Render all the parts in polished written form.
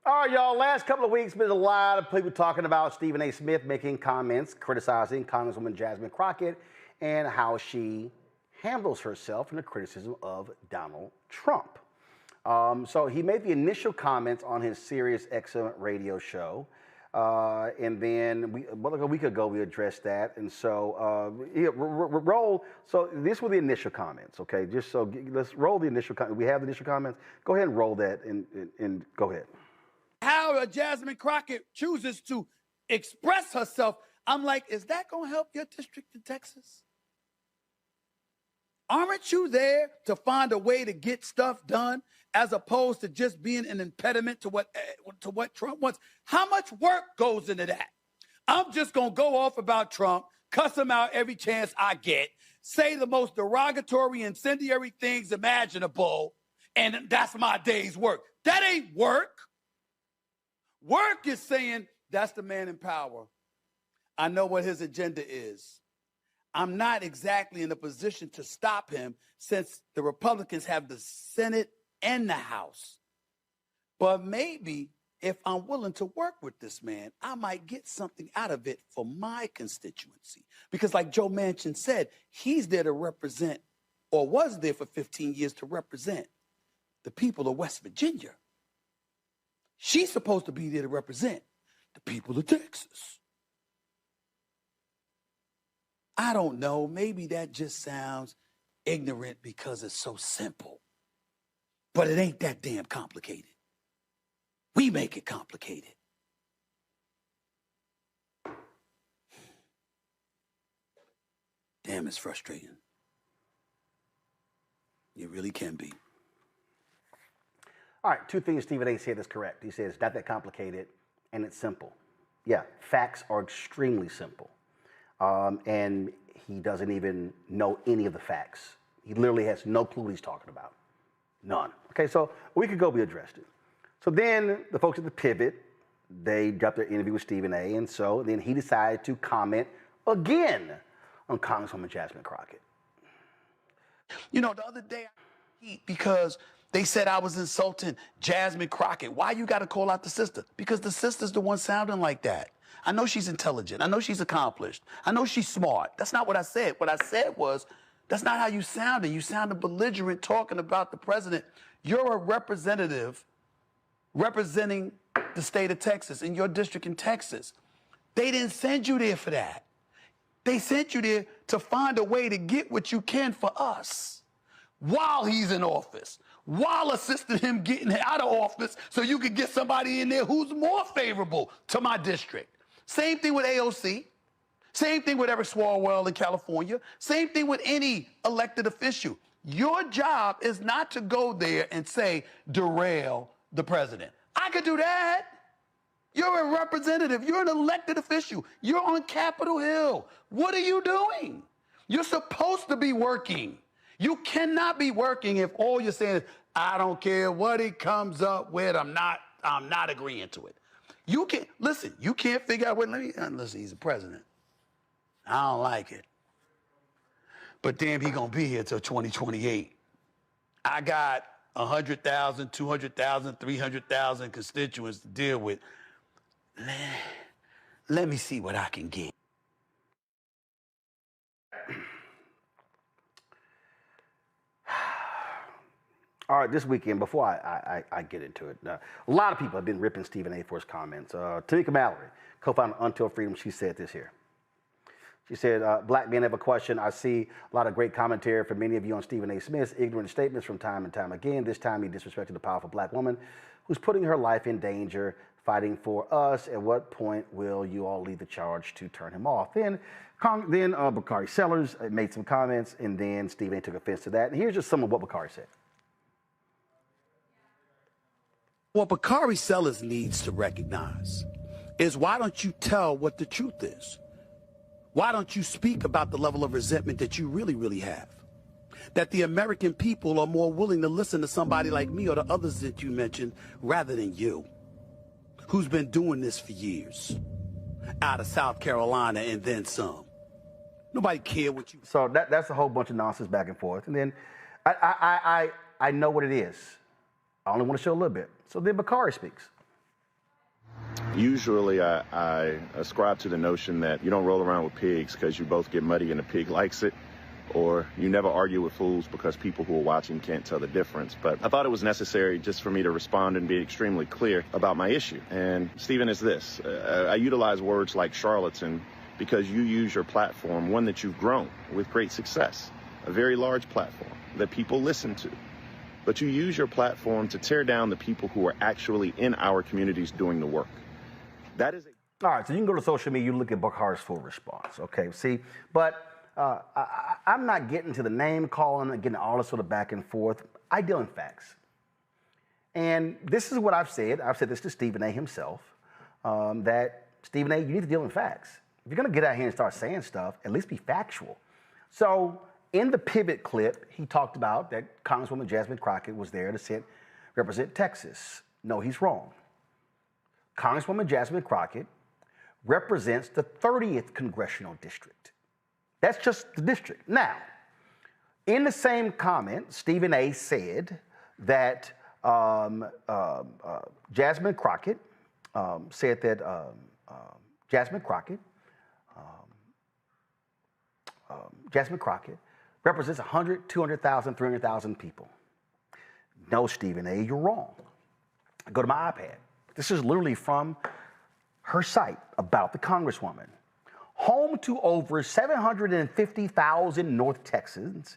All right, y'all. Last couple of weeks, been a lot of people talking about Stephen A. Smith making comments criticizing Congresswoman Jasmine Crockett and how she handles herself in the criticism of Donald Trump. So he made the initial comments on his Sirius XM radio show. And then like a week ago, we addressed that. And so, roll. So this were the initial comments, okay? Just so let's roll the initial comments. We have the initial comments. Go ahead and roll that and go ahead. How Jasmine Crockett chooses to express herself, I'm like, is that going to help your district in Texas? Aren't you there to find a way to get stuff done as opposed to just being an impediment to what Trump wants? How much work goes into that? I'm just going to go off about Trump, cuss him out every chance I get, say the most derogatory, incendiary things imaginable, and that's my day's work. That ain't work. Work is saying, that's the man in power. I know what his agenda is. I'm not exactly in a position to stop him since the Republicans have the Senate and the House. But maybe if I'm willing to work with this man, I might get something out of it for my constituency. Because like Joe Manchin said, he's there to represent, or was there for 15 years to represent, the people of West Virginia. She's supposed to be there to represent the people of Texas. I don't know. Maybe that just sounds ignorant because it's so simple. But it ain't that damn complicated. We make it complicated. Damn, it's frustrating. It really can be. All right, two things Stephen A. said is correct. He says it's not that complicated and it's simple. Yeah, facts are extremely simple. And he doesn't even know any of the facts. He literally has no clue what he's talking about. None. Okay, so a week ago we addressed it. So then the folks at the Pivot, they dropped their interview with Stephen A. And so then he decided to comment again on Congresswoman Jasmine Crockett. You know, the other day, because they said I was insulting Jasmine Crockett. Why you got to call out the sister? Because the sister's the one sounding like that. I know she's intelligent. I know she's accomplished. I know she's smart. That's not what I said. What I said was, that's not how you sounded. You sounded belligerent talking about the president. You're a representative representing the state of Texas in your district in Texas. They didn't send you there for that. They sent you there to find a way to get what you can for us while he's in office, while assisting him getting out of office so you could get somebody in there who's more favorable to my district. Same thing with AOC. Same thing with Eric Swalwell in California. Same thing with any elected official. Your job is not to go there and say, derail the president. I could do that. You're a representative. You're an elected official. You're on Capitol Hill. What are you doing? You're supposed to be working. You cannot be working if all you're saying is, I don't care what he comes up with. I'm not agreeing to it. You can't, listen, you can't figure out what, listen, he's the president. I don't like it. But damn, he gonna be here till 2028. I got 100,000, 200,000, 300,000 constituents to deal with. Let me see what I can get. All right, this weekend, before I get into it, a lot of people have been ripping Stephen A. for his comments. Tamika Mallory, co-founder of Until Freedom, she said this here. She said, black men have a question. I see a lot of great commentary from many of you on Stephen A. Smith's ignorant statements from time and time again. This time he disrespected a powerful black woman who's putting her life in danger, fighting for us. At what point will you all lead the charge to turn him off? Then Bakari Sellers made some comments, and then Stephen A. took offense to that. And here's just some of what Bakari said. What Bakari Sellers needs to recognize is, why don't you tell what the truth is? Why don't you speak about the level of resentment that you really, really have? That the American people are more willing to listen to somebody like me or the others that you mentioned rather than you, who's been doing this for years, out of South Carolina and then some. Nobody care what you... So that's a whole bunch of nonsense back and forth. And then I know what it is. I only want to show a little bit. So then Bakari speaks. Usually I ascribe to the notion that you don't roll around with pigs because you both get muddy and the pig likes it, or you never argue with fools because people who are watching can't tell the difference. But I thought it was necessary just for me to respond and be extremely clear about my issue. And Stephen, is this. I utilize words like charlatan because you use your platform, one that you've grown with great success, a very large platform that people listen to. But you use your platform to tear down the people who are actually in our communities doing the work. That is all right, so you can go to social media, you look at Bakhar's full response, okay? See, but I'm not getting to the name calling and getting all this sort of back and forth. I deal in facts. And this is what I've said. I've said this to Stephen A. himself, that Stephen A., you need to deal in facts. If you're going to get out here and start saying stuff, at least be factual. So in the pivot clip, he talked about that Congresswoman Jasmine Crockett was there to represent Texas. No, he's wrong. Congresswoman Jasmine Crockett represents the 30th Congressional District. That's just the district. Now, in the same comment, Stephen A. said that Jasmine Crockett said that Jasmine Crockett represents 100, 200,000, 300,000 people. No, Stephen A., you're wrong. Go to my iPad. This is literally from her site about the Congresswoman. Home to over 750,000 North Texans,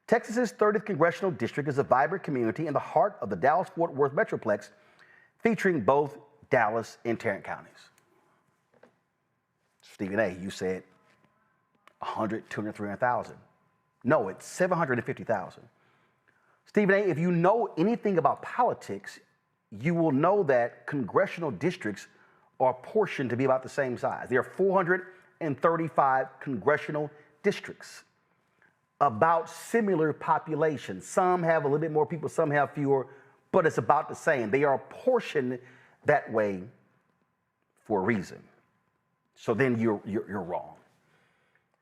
Texas's 30th Congressional District is a vibrant community in the heart of the Dallas-Fort Worth Metroplex, featuring both Dallas and Tarrant counties. Stephen A., you said 100, 200, 300,000. No, it's 750,000. Stephen A., if you know anything about politics, you will know that congressional districts are portioned to be about the same size. There are 435 congressional districts, about similar populations. Some have a little bit more people, some have fewer, but it's about the same. They are portioned that way for a reason. So then you're wrong.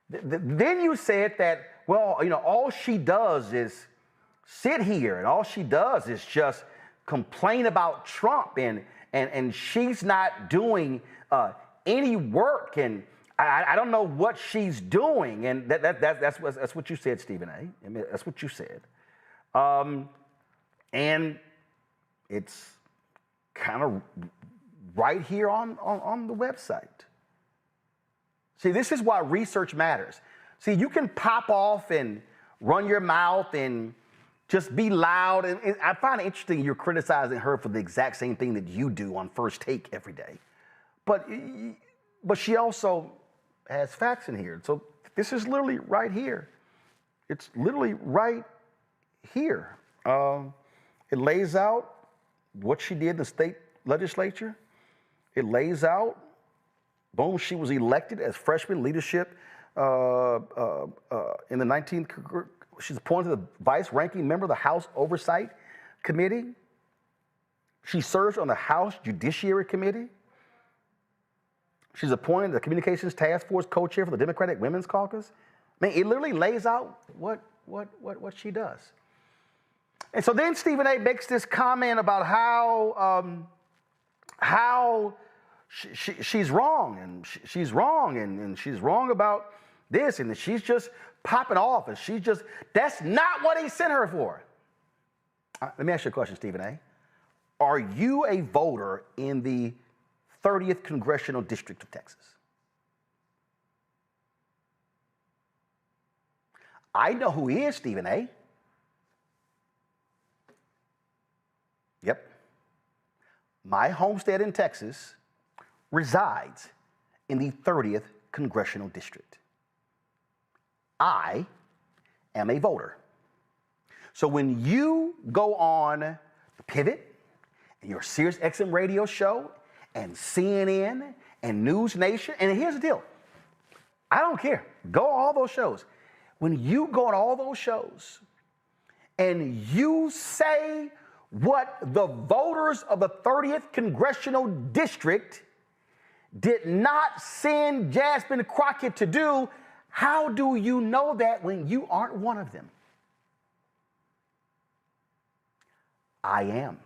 Then you said that, well, you know, all she does is sit here and all she does is just complain about Trump and she's not doing any work, and I don't know what she's doing, and that's what you said, Stephen A. I mean, that's what you said, and it's kind of right here on the website. See, this is why research matters. See, you can pop off and run your mouth and just be loud. And I find it interesting you're criticizing her for the exact same thing that you do on First Take every day. But she also has facts in here. So this is literally right here. It's literally right here. It lays out what she did in the state legislature. It lays out, boom, she was elected as freshman leadership in the 19th. She's appointed the vice-ranking member of the House Oversight Committee. She serves on the House Judiciary Committee. She's appointed the Communications Task Force co-chair for the Democratic Women's Caucus. I mean, it literally lays out what she does. And so then Stephen A. makes this comment about how she's wrong, and she's wrong, and she's wrong about this, and she's just popping off, and that's not what he sent her for. Let me ask you a question, Stephen A. Are you a voter in the 30th Congressional District of Texas? I know who he is, Stephen A. Yep. My homestead in Texas resides in the 30th Congressional District. I am a voter. So when you go on the Pivot and your Sirius XM radio show and CNN and News Nation, and here's the deal, I don't care. Go all those shows. When you go on all those shows and you say what the voters of the 30th Congressional District did not send Jasmine Crockett to do, how do you know that when you aren't one of them? I am.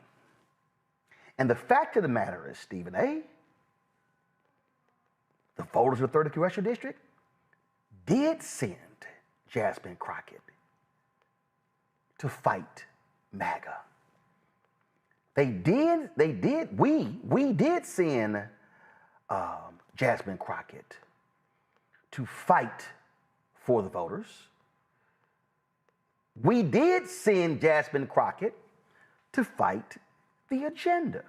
And the fact of the matter is, Stephen A., voters of the 3rd Congressional District did send Jasmine Crockett to fight MAGA. We did send Jasmine Crockett to fight for the voters. We did send Jasmine Crockett to fight the agenda.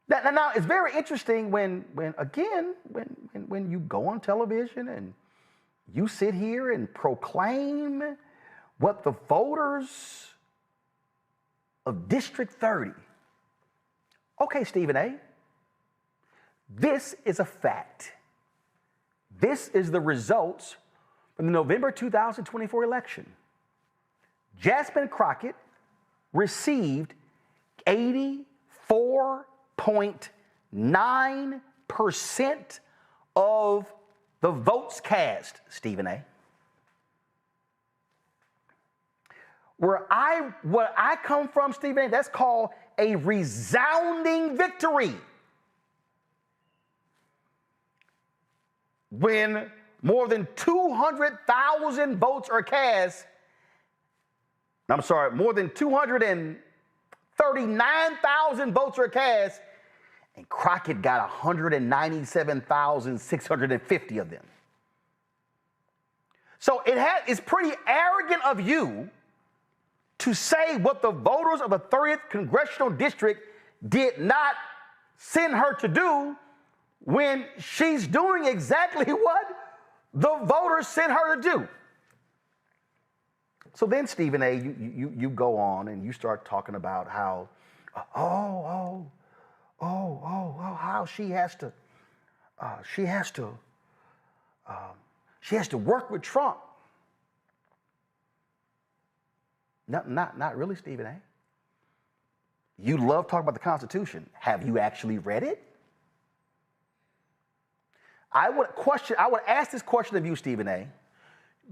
Now it's very interesting when you go on television and you sit here and proclaim what the voters of District 30. Okay, Stephen A., this is a fact. This is the results from the November 2024 election. Jasmine Crockett received 84.9% of the votes cast, Stephen A. Where I come from, Stephen A., that's called a resounding victory. When more than 200,000 votes are cast, more than 239,000 votes are cast, and Crockett got 197,650 of them. So it's pretty arrogant of you to say what the voters of the 30th Congressional District did not send her to do when she's doing exactly what the voters sent her to do. So then, Stephen A., you go on and you start talking about how, how she has to work with Trump. Not really, Stephen A. You love talking about the Constitution. Have you actually read it? I would ask this question of you, Stephen A.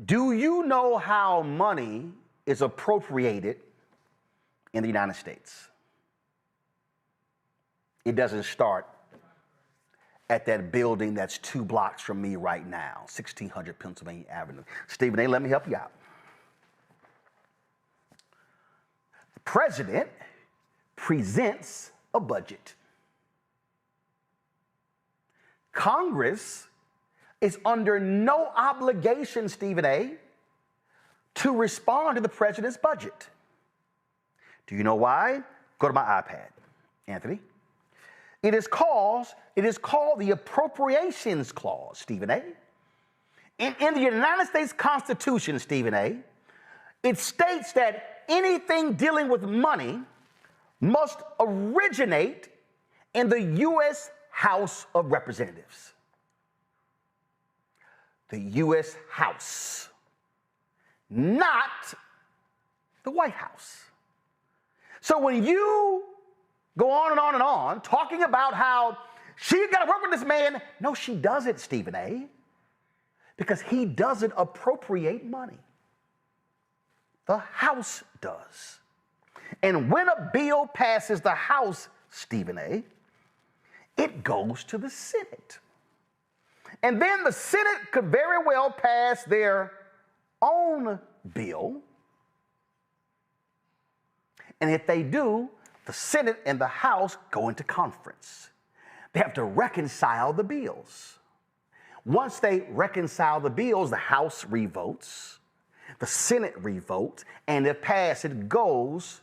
Do you know how money is appropriated in the United States? It doesn't start at that building that's 2 blocks from me right now, 1600 Pennsylvania Avenue. Stephen A., let me help you out. The president presents a budget. Congress is under no obligation, Stephen A., to respond to the president's budget. Do you know why? Go to my iPad, Anthony. It is called the Appropriations Clause, Stephen A. In the United States Constitution, Stephen A., it states that anything dealing with money must originate in the U.S. House of Representatives. The U.S. House, not the White House. So when you go on and on and on talking about how she got to work with this man, no, she doesn't, Stephen A., because he doesn't appropriate money. The House does. And when a bill passes the House, Stephen A., it goes to the Senate. And then the Senate could very well pass their own bill. And if they do, the Senate and the House go into conference. They have to reconcile the bills. Once they reconcile the bills, the House revotes, the Senate revotes, and if passed, it goes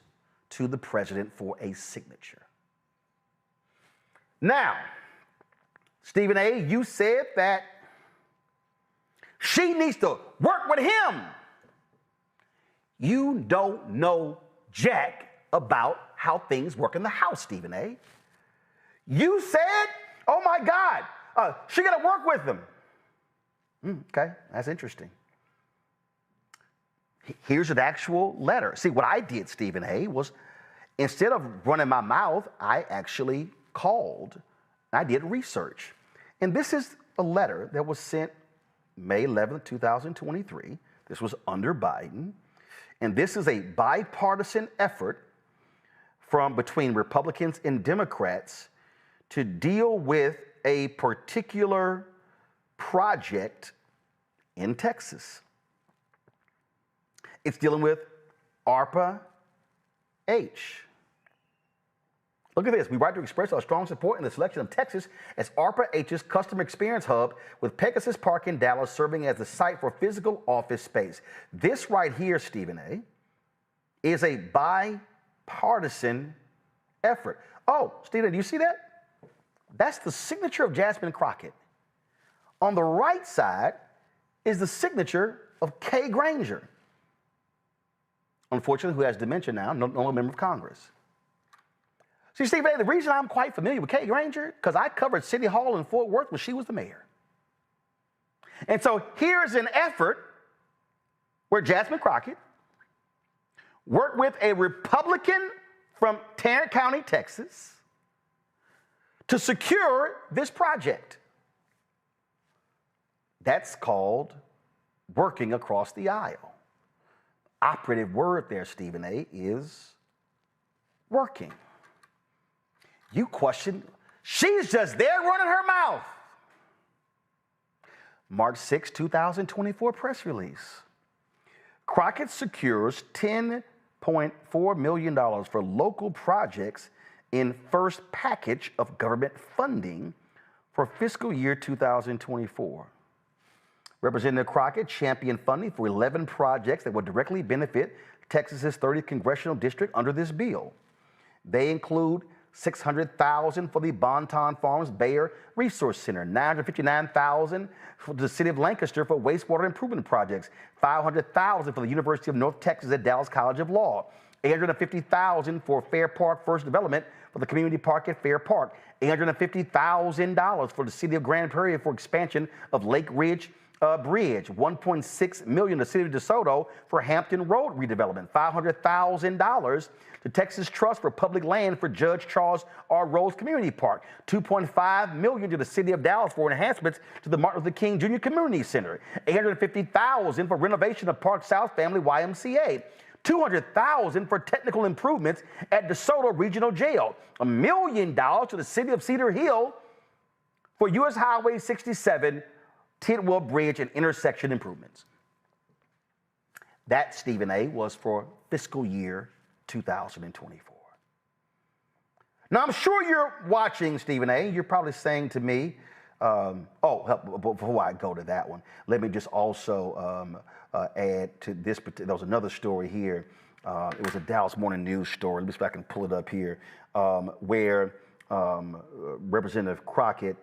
to the president for a signature. Now, Stephen A., you said that she needs to work with him. You don't know jack about how things work in the House, Stephen A. You said, oh my God, she got to work with him. Okay, that's interesting. Here's an actual letter. See, what I did, Stephen A., was instead of running my mouth, I actually called. I did research. And this is a letter that was sent May 11th, 2023. This was under Biden. And this is a bipartisan effort between Republicans and Democrats to deal with a particular project in Texas. It's dealing with ARPA-H. Look at this. We write to express our strong support in the selection of Texas as ARPA-H's customer experience hub, with Pegasus Park in Dallas serving as the site for physical office space. This right here, Stephen A., is a bipartisan effort. Oh, Stephen, do you see that? That's the signature of Jasmine Crockett. On the right side is the signature of Kay Granger, unfortunately, who has dementia now, no longer a member of Congress. See, Stephen A., the reason I'm quite familiar with Kay Granger, because I covered City Hall in Fort Worth when she was the mayor. And so here's an effort where Jasmine Crockett worked with a Republican from Tarrant County, Texas, to secure this project. That's called working across the aisle. Operative word there, Stephen A., is working. You question, she's just there running her mouth. March 6, 2024 press release. Crockett secures $10.4 million for local projects in first package of government funding for fiscal year 2024. Representative Crockett championed funding for 11 projects that would directly benefit Texas's 30th congressional district under this bill. They include $600,000 for the Bonton Farms Bayer Resource Center, $959,000 for the city of Lancaster for wastewater improvement projects, $500,000 for the University of North Texas at Dallas College of Law, $850,000 for Fair Park First Development for the community park at Fair Park, $850,000 for the city of Grand Prairie for expansion of Lake Ridge Bridge, $1.6 million to the city of DeSoto for Hampton Road redevelopment, $500,000 to Texas Trust for public land for Judge Charles R. Rose Community Park, $2.5 million to the city of Dallas for enhancements to the Martin Luther King Jr. Community Center, $850,000 for renovation of Park South Family YMCA, $200,000 for technical improvements at DeSoto Regional Jail, $1 million to the city of Cedar Hill for U.S. Highway 67 Tidwell Bridge and intersection improvements. That, Stephen A., was for fiscal year 2024. Now, I'm sure you're watching, Stephen A., you're probably saying to me, before I go to that one, let me just also add to this. There was another story here. It was a Dallas Morning News story. Let me see if I can pull it up here, where Representative Crockett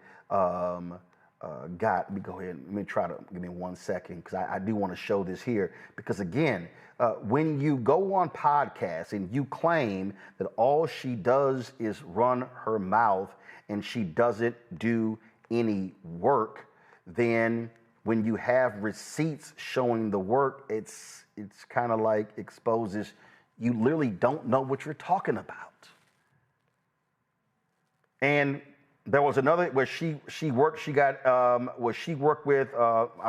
let me go ahead and give me 1 second, because I do want to show this here. Because again, when you go on podcasts and you claim that all she does is run her mouth and she doesn't do any work, then when you have receipts showing the work, it's kind of like exposes you literally don't know what you're talking about. And there was another where she worked with, I'm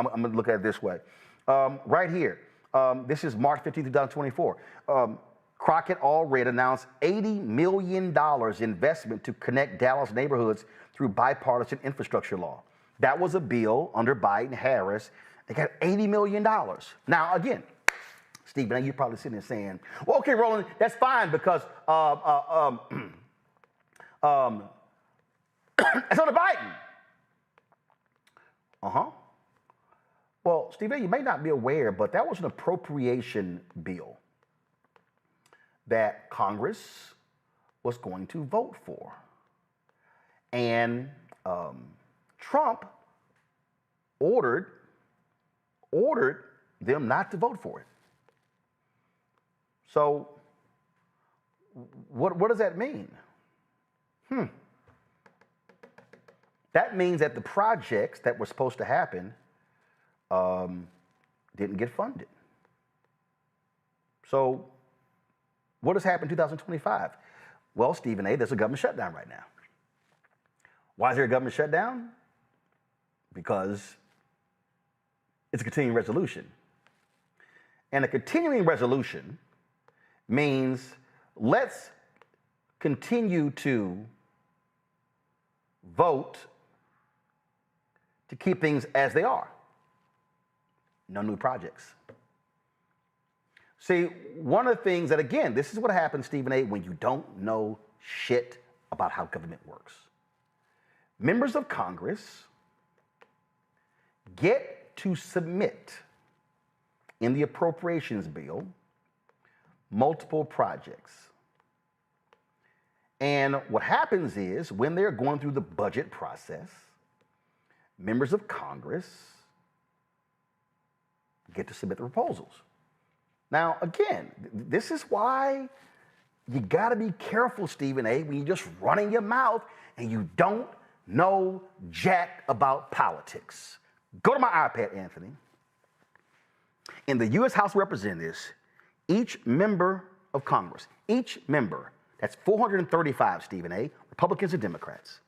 going to look at it this way. Right here, this is March 15, 2024. Crockett already announced $80 million investment to connect Dallas neighborhoods through bipartisan infrastructure law. That was a bill under Biden-Harris. They got $80 million. Now, again, Stephen, you're probably sitting there saying, well, okay, Roland, that's fine because it's under Biden. Well, Stephen, you may not be aware, but that was an appropriation bill that Congress was going to vote for. And Trump ordered them not to vote for it. So what does that mean? That means that the projects that were supposed to happen didn't get funded. So what has happened in 2025? Well, Stephen A., there's a government shutdown right now. Why is there a government shutdown? Because it's a continuing resolution. And a continuing resolution means let's continue to vote to keep things as they are. No new projects. See, one of the things that, again, this is what happens, Stephen A., when you don't know shit about how government works. Members of Congress get to submit in the appropriations bill multiple projects. And what happens is, when they're going through the budget process, members of Congress get to submit the proposals. Now, again, this is why you got to be careful, Stephen A., when you're just running your mouth and you don't know jack about politics. Go to my iPad, Anthony. In the U.S. House of Representatives, each member of Congress, each member, that's 435, Stephen A., Republicans and Democrats,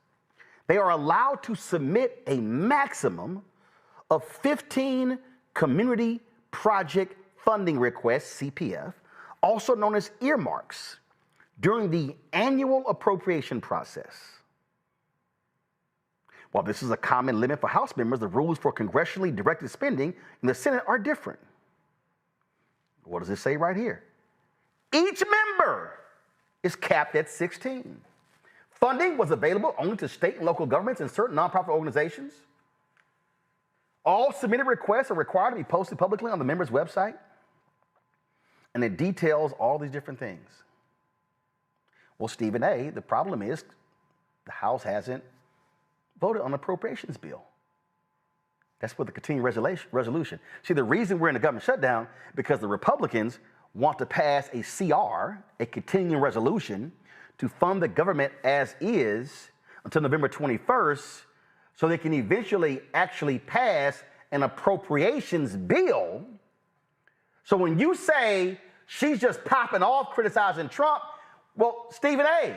they are allowed to submit a maximum of 15 community project funding requests, CPF, also known as earmarks, during the annual appropriation process. While this is a common limit for House members, the rules for congressionally directed spending in the Senate are different. What does it say right here? Each member is capped at 16. Funding was available only to state and local governments and certain nonprofit organizations. All submitted requests are required to be posted publicly on the member's website. And it details all these different things. Well, Stephen A., the problem is the House hasn't voted on the appropriations bill. That's what the continuing resolution. See, the reason we're in a government shutdown because the Republicans want to pass a CR, a continuing resolution, to fund the government as is until November 21st, so they can eventually actually pass an appropriations bill. So when you say she's just popping off criticizing Trump, well, Stephen A.,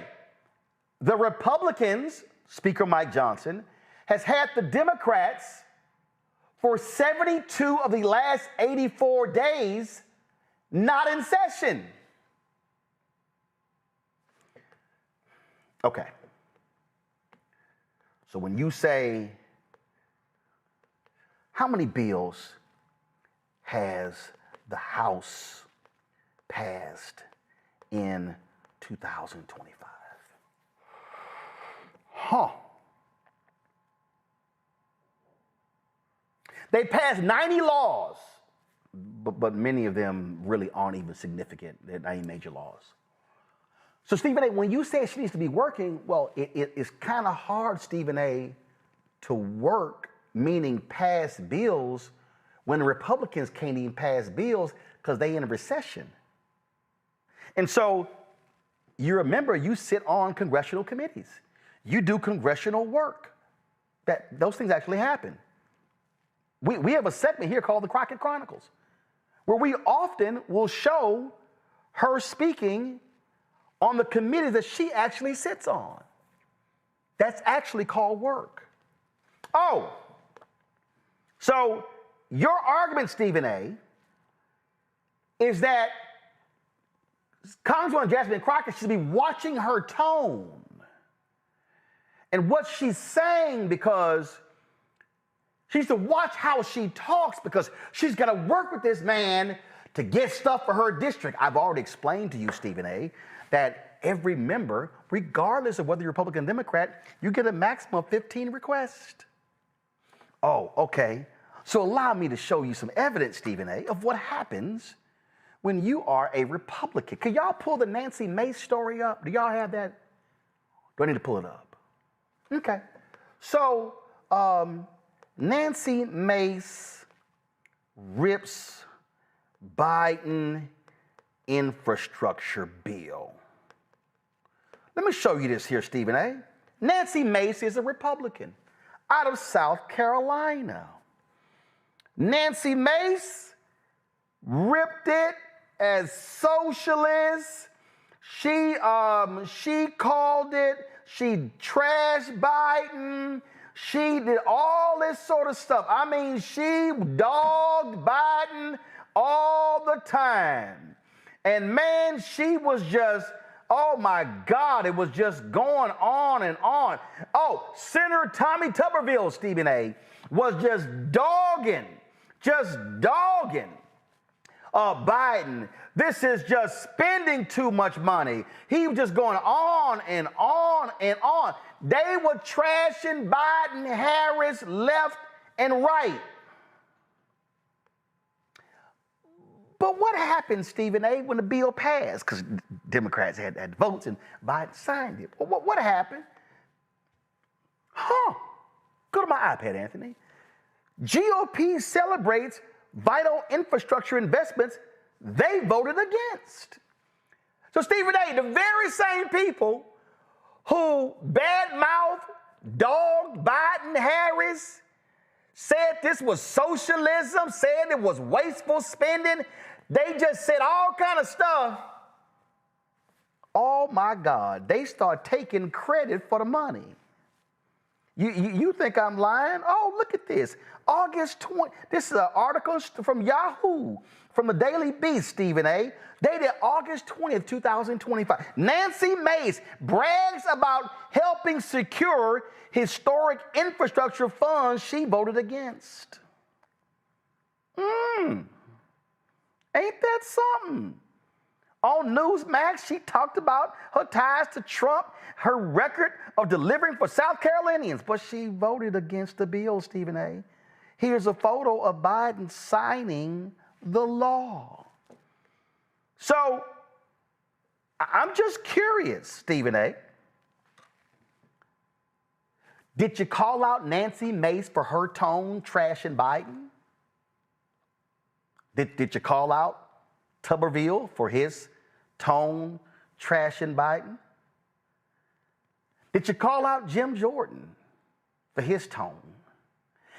the Republicans, Speaker Mike Johnson, has had the Democrats for 72 of the last 84 days not in session. Okay. So when you say, how many bills has the House passed in 2025? They passed 90 laws, but many of them really aren't even significant. They're not even major laws. So, Stephen A., when you say she needs to be working, well, it's kind of hard, Stephen A., to work, meaning pass bills, when the Republicans can't even pass bills because they in a recession. And so, you remember, you sit on congressional committees. You do congressional work. Those things actually happen. We have a segment here called the Crockett Chronicles, where we often will show her speaking on the committees that she actually sits on. That's actually called work. Oh, so your argument, Stephen A., is that Congresswoman Jasmine Crockett should be watching her tone and what she's saying, because she needs to watch how she talks, because she's got to work with this man to get stuff for her district. I've already explained to you, Stephen A., that every member, regardless of whether you're Republican or Democrat, you get a maximum of 15 requests. Oh, okay. So allow me to show you some evidence, Stephen A., of what happens when you are a Republican. Can y'all pull the Nancy Mace story up? Do y'all have that? Do I need to pull it up? Okay. So, Nancy Mace rips Biden infrastructure bill. Let me show you this here, Stephen A. Nancy Mace is a Republican out of South Carolina. Nancy Mace ripped it as socialist. She called it, she trashed Biden. She did all this sort of stuff. I mean, she dogged Biden all the time. And man, she was just Oh my God, it was just going on and on. Oh, Senator Tommy Tuberville, Stephen A., was just dogging Biden. This is just spending too much money. He was just going on and on and on. They were trashing Biden, Harris, left and right. But what happened, Stephen A., when the bill passed? Because Democrats had votes and Biden signed it. What happened? Go to my iPad, Anthony. GOP celebrates vital infrastructure investments they voted against. So, Stephen A., the very same people who badmouthed, dogged Biden, Harris, said this was socialism, said it was wasteful spending, they just said all kind of stuff. Oh my God, they start taking credit for the money. You think I'm lying? Oh, look at this. August 20, this is an article from Yahoo, from the Daily Beast, Stephen A., dated August 20th, 2025. Nancy Mace brags about helping secure historic infrastructure funds she voted against. Ain't that something? On Newsmax, she talked about her ties to Trump, her record of delivering for South Carolinians, but she voted against the bill, Stephen A. Here's a photo of Biden signing the law. So, I'm just curious, Stephen A. Did you call out Nancy Mace for her tone trashing Biden? Did you call out Tuberville for his tone trashing Biden? Did you call out Jim Jordan for his tone?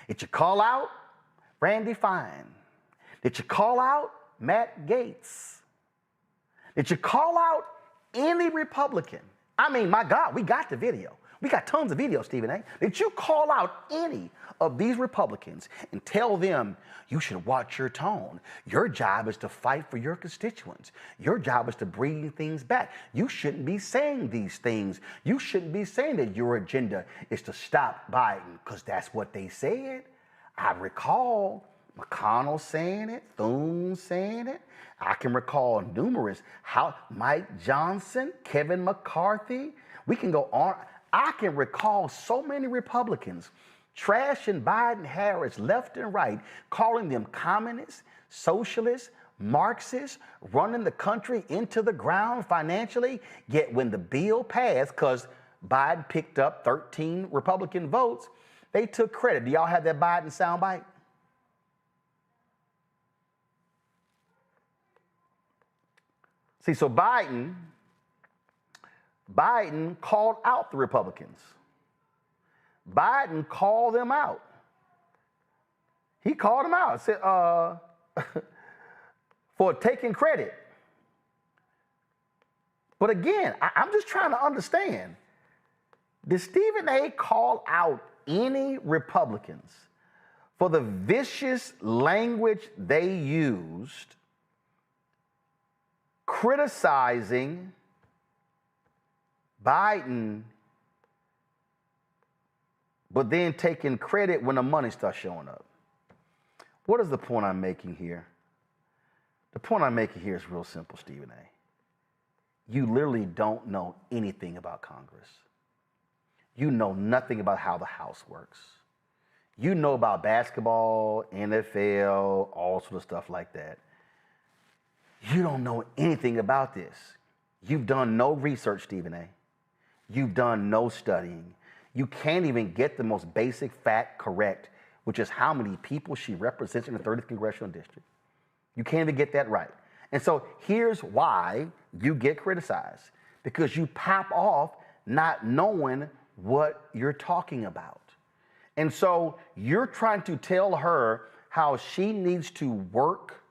Did you call out Randy Fine? Did you call out Matt Gaetz? Did you call out any Republican? I mean, my God, we got the video. We got tons of videos, Stephen A. Did you call out any of these Republicans and tell them you should watch your tone? Your job is to fight for your constituents. Your job is to bring things back. You shouldn't be saying these things. You shouldn't be saying that your agenda is to stop Biden, because that's what they said. I recall McConnell saying it, Thune saying it. I can recall numerous, Mike Johnson, Kevin McCarthy. We can go on. I can recall so many Republicans trashing Biden, Harris left and right, calling them communists, socialists, Marxists, running the country into the ground financially. Yet when the bill passed, because Biden picked up 13 Republican votes, they took credit. Do y'all have that Biden soundbite? See, so Biden called out the Republicans. Biden called them out. He called them out, said, for taking credit. But again, I'm just trying to understand. Did Stephen A. call out any Republicans for the vicious language they used criticizing Biden, but then taking credit when the money starts showing up? What is the point I'm making here? The point I'm making here is real simple, Stephen A. You literally don't know anything about Congress. You know nothing about how the House works. You know about basketball, NFL, all sort of stuff like that. You don't know anything about this. You've done no research, Stephen A. You've done no studying. You can't even get the most basic fact correct, which is how many people she represents in the 30th Congressional District. You can't even get that right. And so here's why you get criticized. Because you pop off not knowing what you're talking about. And so you're trying to tell her how she needs to work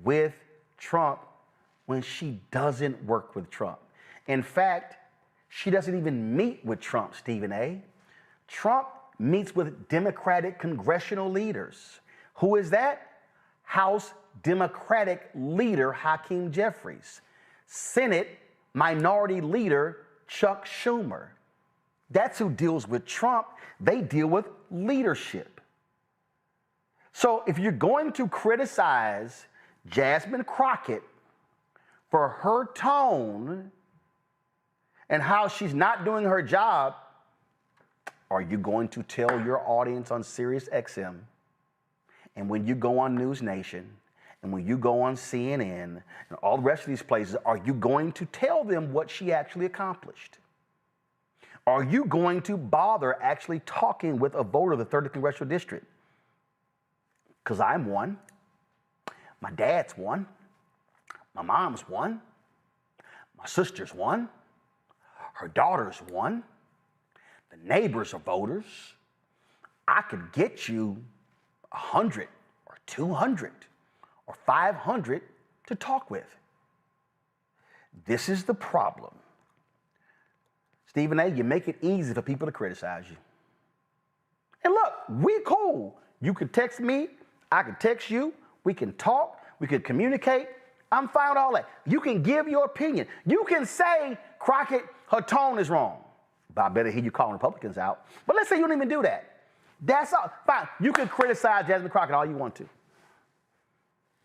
with Trump when she doesn't work with Trump. In fact, she doesn't even meet with Trump, Stephen A. Trump meets with Democratic congressional leaders. Who is that? House Democratic leader Hakeem Jeffries. Senate Minority Leader Chuck Schumer. That's who deals with Trump. They deal with leadership. So if you're going to criticize Jasmine Crockett for her tone and how she's not doing her job, are you going to tell your audience on Sirius XM, and when you go on News Nation, and when you go on CNN, and all the rest of these places, are you going to tell them what she actually accomplished? Are you going to bother actually talking with a voter of the 3rd Congressional District? Because I'm one. My dad's one. My mom's one. My sister's one. Her daughter's one. The neighbors are voters. I could get you 100 or 200 or 500 to talk with. This is the problem. Stephen A., you make it easy for people to criticize you. And look, we cool. You can text me, I can text you, we can talk, we can communicate. I'm fine with all that. You can give your opinion. You can say, Crockett, her tone is wrong. But I better hear you calling Republicans out. But let's say you don't even do that. That's all. Fine. You can criticize Jasmine Crockett all you want to.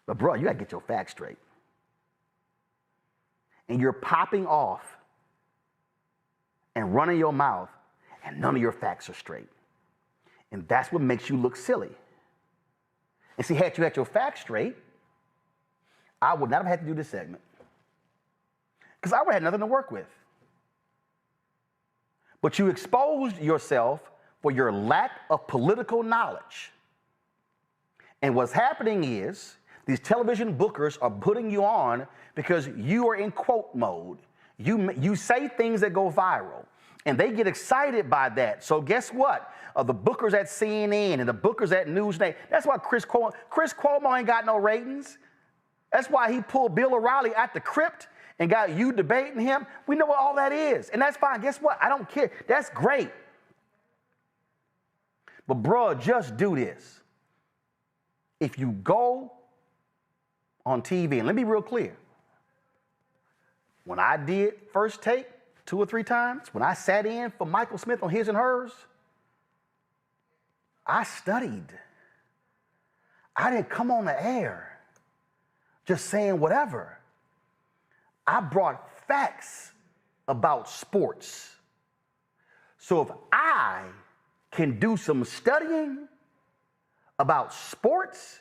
But bro, you gotta get your facts straight. And you're popping off and running your mouth, and none of your facts are straight. And that's what makes you look silly. And see, had you had your facts straight, I would not have had to do this segment. Because I would have had nothing to work with. But you exposed yourself for your lack of political knowledge. And what's happening is these television bookers are putting you on because you are in quote mode. You say things that go viral, and they get excited by that. So guess what? The bookers at CNN and the bookers at Newsday, that's why Chris Cuomo ain't got no ratings. That's why he pulled Bill O'Reilly out the crypt and got you debating him. We know what all that is, and that's fine. Guess what? I don't care. That's great. But bro, just do this. If you go on TV, and let me be real clear, when I did First Take 2 or 3 times, when I sat in for Michael Smith on His and Hers, I studied. I didn't come on the air just saying whatever. I brought facts about sports. So if I can do some studying about sports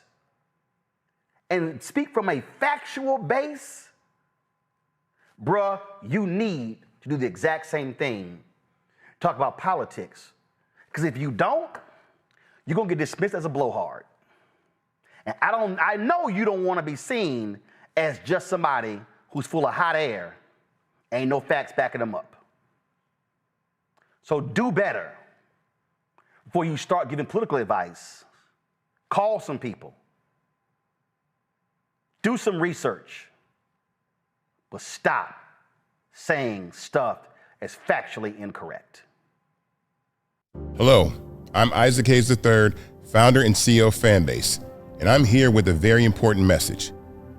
and speak from a factual base, bruh, you need to do the exact same thing. Talk about politics. Because if you don't, you're going to get dismissed as a blowhard. And I know you don't want to be seen as just somebody who's full of hot air. Ain't no facts backing them up. So do better before you start giving political advice. Call some people. Do some research. But stop saying stuff as factually incorrect. Hello, I'm Isaac Hayes III, founder and CEO of Fanbase, and I'm here with a very important message.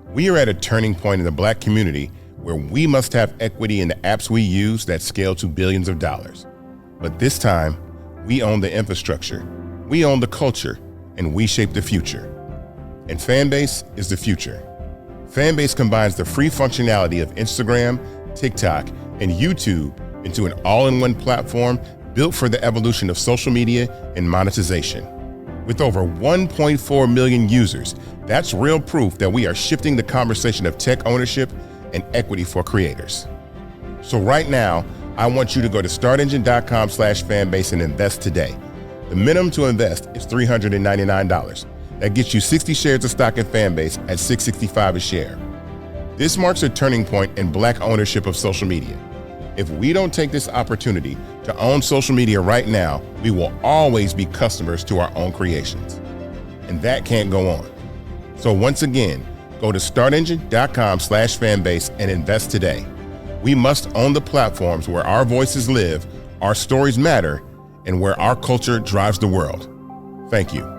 We are at a turning point in the Black community where we must have equity in the apps we use that scale to billions of dollars. But this time, we own the infrastructure, we own the culture, and we shape the future. And Fanbase is the future. Fanbase combines the free functionality of Instagram, TikTok, and YouTube into an all-in-one platform built for the evolution of social media and monetization. With over 1.4 million users, that's real proof that we are shifting the conversation of tech ownership and equity for creators. So right now, I want you to go to startengine.com/fanbase and invest today. The minimum to invest is $399. That gets you 60 shares of stock in Fanbase at $665 a share. This marks a turning point in Black ownership of social media. If we don't take this opportunity to own social media right now, we will always be customers to our own creations. And that can't go on. So once again, go to startengine.com/fanbase and invest today. We must own the platforms where our voices live, our stories matter, and where our culture drives the world. Thank you.